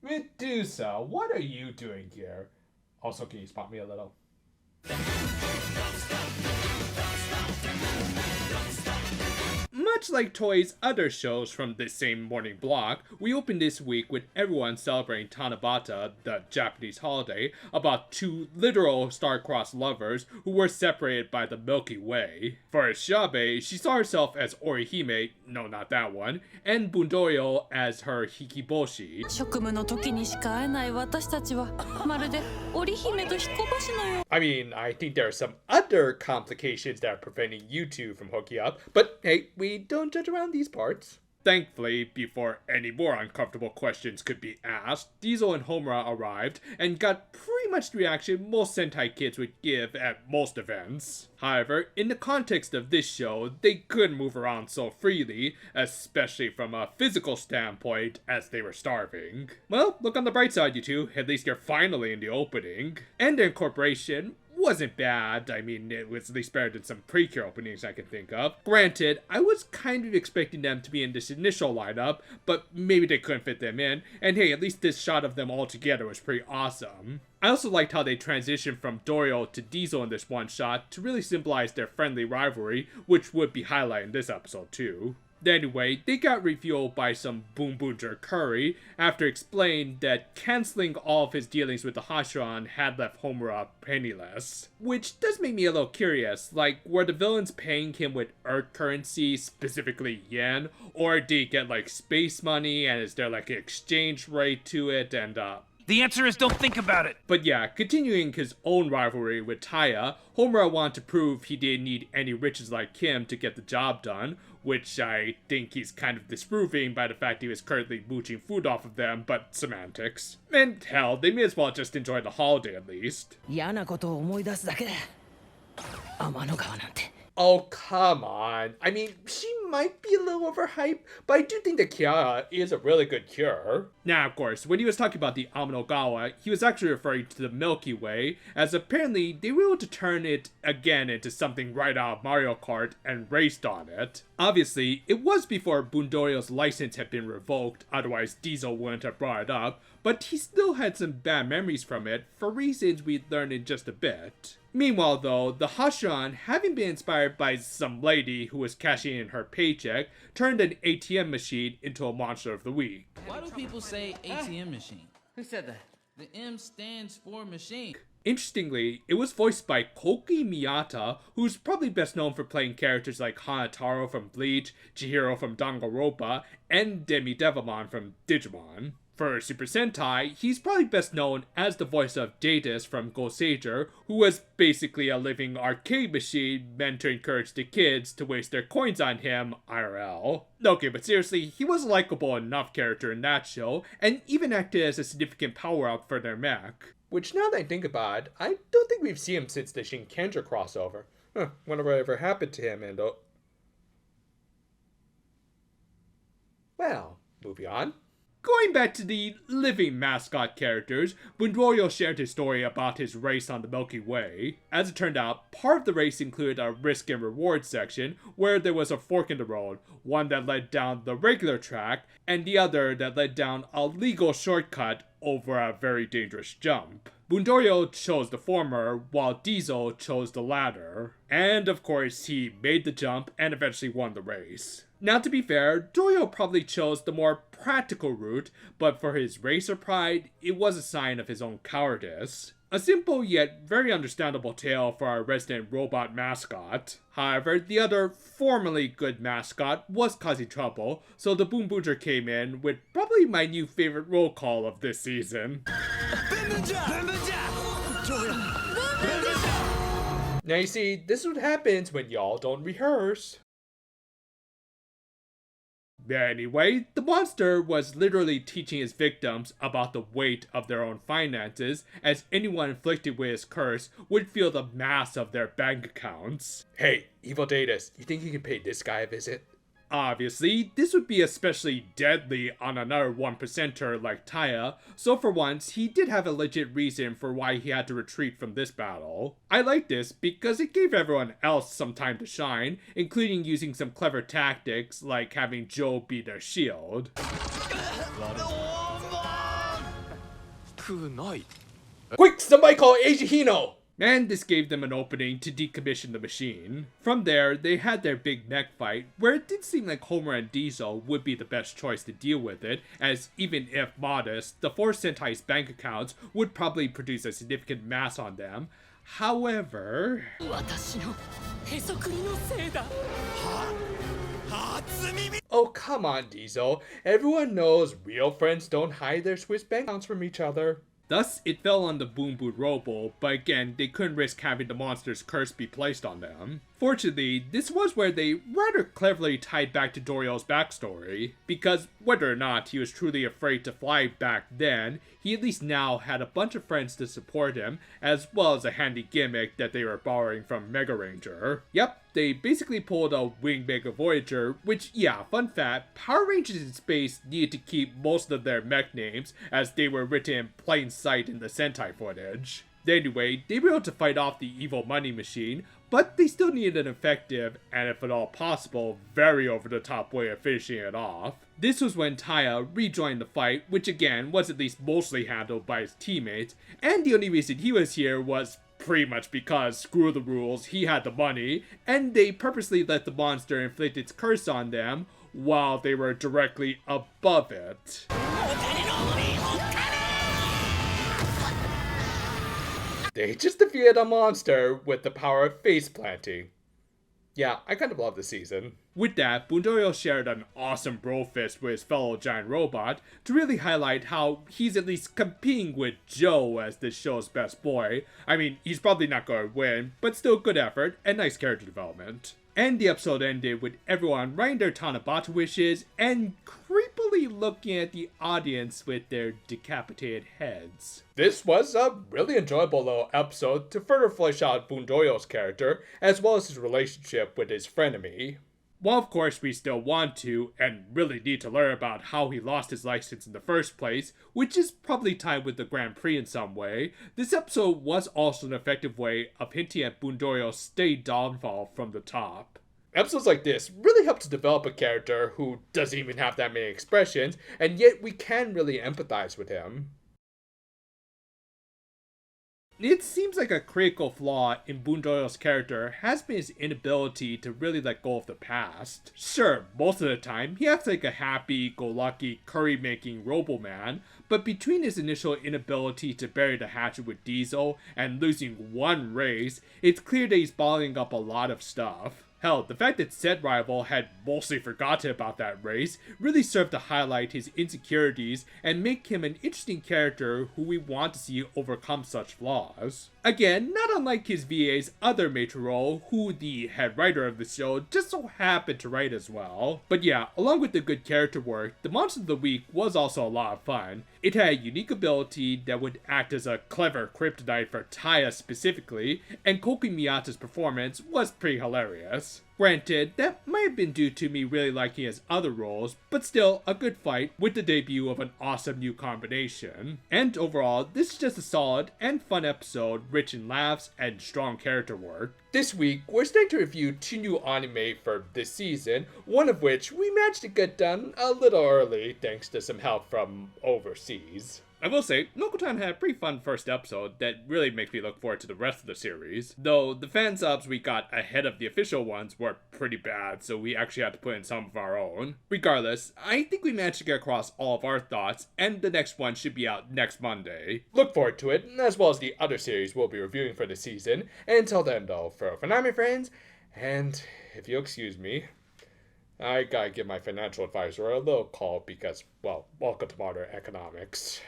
Medusa, what are you doing here? Also, can you spot me a little? Much like Toei's other shows from this same morning block, we opened this week with everyone celebrating Tanabata, the Japanese holiday, about two literal star-crossed lovers who were separated by the Milky Way. For Shabe, she saw herself as Orihime, no not that one, and Bundoyo as her Hikiboshi. 職務の時にしか会えない私たちはまるで織姫と彦星のよう。 I mean, I think there are some other complications that are preventing you two from hooking up, but hey, we don't judge around these parts. Thankfully, before any more uncomfortable questions could be asked, Diesel and Homura arrived and got pretty much the reaction most Sentai kids would give at most events. However, in the context of this show, they couldn't move around so freely, especially from a physical standpoint, as they were starving. Well, look on the bright side, you two, at least you're finally in the opening. And the incorporation wasn't bad. I mean, it was at least better than some pre-cure openings I can think of. Granted, I was kind of expecting them to be in this initial lineup, but maybe they couldn't fit them in, and hey, at least this shot of them all together was pretty awesome. I also liked how they transitioned from Dorio to Diesel in this one shot to really symbolize their friendly rivalry, which would be highlighted in this episode too. Anyway, they got refueled by some Boonboomger curry after explaining that canceling all of his dealings with the Hashiran had left Homura penniless. Which does make me a little curious, like, were the villains paying him with Earth currency, specifically yen, or did he get like space money and is there like an exchange rate to it and The answer is don't think about it. But yeah, continuing his own rivalry with Taya, Homura wanted to prove he didn't need any riches like him to get the job done, which I think he's kind of disproving by the fact he was currently mooching food off of them, but semantics. And hell, they may as well just enjoy the holiday at least. 嫌なことを思い出すだけで天の川なんて Oh, come on. I mean, she might be a little overhyped, but I do think that Kiara is a really good cure. Now, of course, when he was talking about the Amanogawa, he was actually referring to the Milky Way, as apparently they were able to turn it again into something right out of Mario Kart and raced on it. Obviously, it was before Bundorio's license had been revoked, otherwise Diesel wouldn't have brought it up, but he still had some bad memories from it for reasons we'd learn in just a bit. Meanwhile though, the Hashiran, having been inspired by some lady who was cashing in her paycheck, turned an ATM machine into a monster of the week. Why do people say ATM machine? Who said that? The M stands for machine. Interestingly, it was voiced by Koki Miyata, who's probably best known for playing characters like Hanataro from Bleach, Chihiro from Danganronpa, and Demi Devamon from Digimon. For Super Sentai, he's probably best known as the voice of Datus from Goseiger, who was basically a living arcade machine meant to encourage the kids to waste their coins on him IRL. Okay, but seriously, he was a likable enough character in that show, and even acted as a significant power-up for their mech. Which, now that I think about it, I don't think we've seen him since the Shinkenger crossover. Wonder what ever happened to him and... Well, moving on. Going back to the living mascot characters, Bundorio shared his story about his race on the Milky Way. As it turned out, part of the race included a risk and reward section, where there was a fork in the road, one that led down the regular track, and the other that led down a legal shortcut over a very dangerous jump. Bundorio chose the former, while Diesel chose the latter. And of course, he made the jump and eventually won the race. Now to be fair, Dorio probably chose the more practical route, but for his racer pride, it was a sign of his own cowardice. A simple yet very understandable tale for our resident robot mascot. However, the other formerly good mascot was causing trouble, so the Boonboomger came in with probably my new favorite roll call of this season. Now you see, this is what happens when y'all don't rehearse. Anyway, the monster was literally teaching his victims about the weight of their own finances, as anyone inflicted with his curse would feel the mass of their bank accounts. Hey, Evil Datus, you think you can pay this guy a visit? obviously, this would be especially deadly on another 1%er like Taya, so for once, he did have a legit reason for why he had to retreat from this battle. I like this because it gave everyone else some time to shine, including using some clever tactics like having Joe be their shield. Quick, somebody call Eiji Hino! And this gave them an opening to decommission the machine. From there, they had their big neck fight, where it did seem like Homer and Diesel would be the best choice to deal with it, as even if modest, the 4 Sentai's bank accounts would probably produce a significant mass on them. However... Oh, come on, Diesel. Everyone knows real friends don't hide their Swiss bank accounts from each other. Thus, it fell on the Boon Robo, but again, they couldn't risk having the monster's curse be placed on them. Fortunately, this was where they rather cleverly tied back to Dorio's backstory, because whether or not he was truly afraid to fly back then, he at least now had a bunch of friends to support him, as well as a handy gimmick that they were borrowing from Mega Ranger. Yep, they basically pulled a Wing Mega Voyager, which, yeah, fun fact, Power Rangers in space needed to keep most of their mech names, as they were written in plain sight in the Sentai footage. Anyway, they were able to fight off the evil money machine, but they still needed an effective, and if at all possible, very over-the-top way of finishing it off. This was when Taya rejoined the fight, which again was at least mostly handled by his teammates, and the only reason he was here was pretty much because, screw the rules, he had the money, and they purposely let the monster inflict its curse on them while they were directly above it. They just defeated a monster with the power of face planting. Yeah, I kind of love the season. With that, Bundorio shared an awesome bro fist with his fellow giant robot to really highlight how he's at least competing with Joe as this show's best boy. I mean, he's probably not going to win, but still good effort and nice character development. And the episode ended with everyone writing their Tanabata wishes and creepily looking at the audience with their decapitated heads. This was a really enjoyable little episode to further flesh out Bundoyo's character, as well as his relationship with his frenemy. While of course we still want to, and really need to learn about how he lost his license in the first place, which is probably tied with the Grand Prix in some way, this episode was also an effective way of hinting at Bundorio's steady downfall from the top. Episodes like this really help to develop a character who doesn't even have that many expressions, and yet we can really empathize with him. It seems like a critical flaw in Bundoyo's character has been his inability to really let go of the past. Sure, most of the time, he acts like a happy-go-lucky, curry-making robo-man, but between his initial inability to bury the hatchet with Diesel and losing one race, it's clear that he's bottling up a lot of stuff. Hell, the fact that said rival had mostly forgotten about that race really served to highlight his insecurities and make him an interesting character who we want to see overcome such flaws. Again, not unlike his VA's other major role, who the head writer of the show just so happened to write as well. But yeah, along with the good character work, the Monster of the Week was also a lot of fun. It had a unique ability that would act as a clever kryptonite for Taya specifically, and Koki Miyata's performance was pretty hilarious. Granted, that might have been due to me really liking his other roles, but still a good fight with the debut of an awesome new combination. And overall, this is just a solid and fun episode rich in laughs and strong character work. This week, we're starting to review 2 new anime for this season, one of which we managed to get done a little early thanks to some help from overseas. I will say, Nokotan had a pretty fun first episode that really makes me look forward to the rest of the series. Though the fan subs we got ahead of the official ones were pretty bad, so we actually had to put in some of our own. Regardless, I think we managed to get across all of our thoughts, and the next one should be out next Monday. Look forward to it, as well as the other series we'll be reviewing for the season. And until then though, for now my friends, and if you'll excuse me, I gotta give my financial advisor a little call because, well, welcome to modern economics.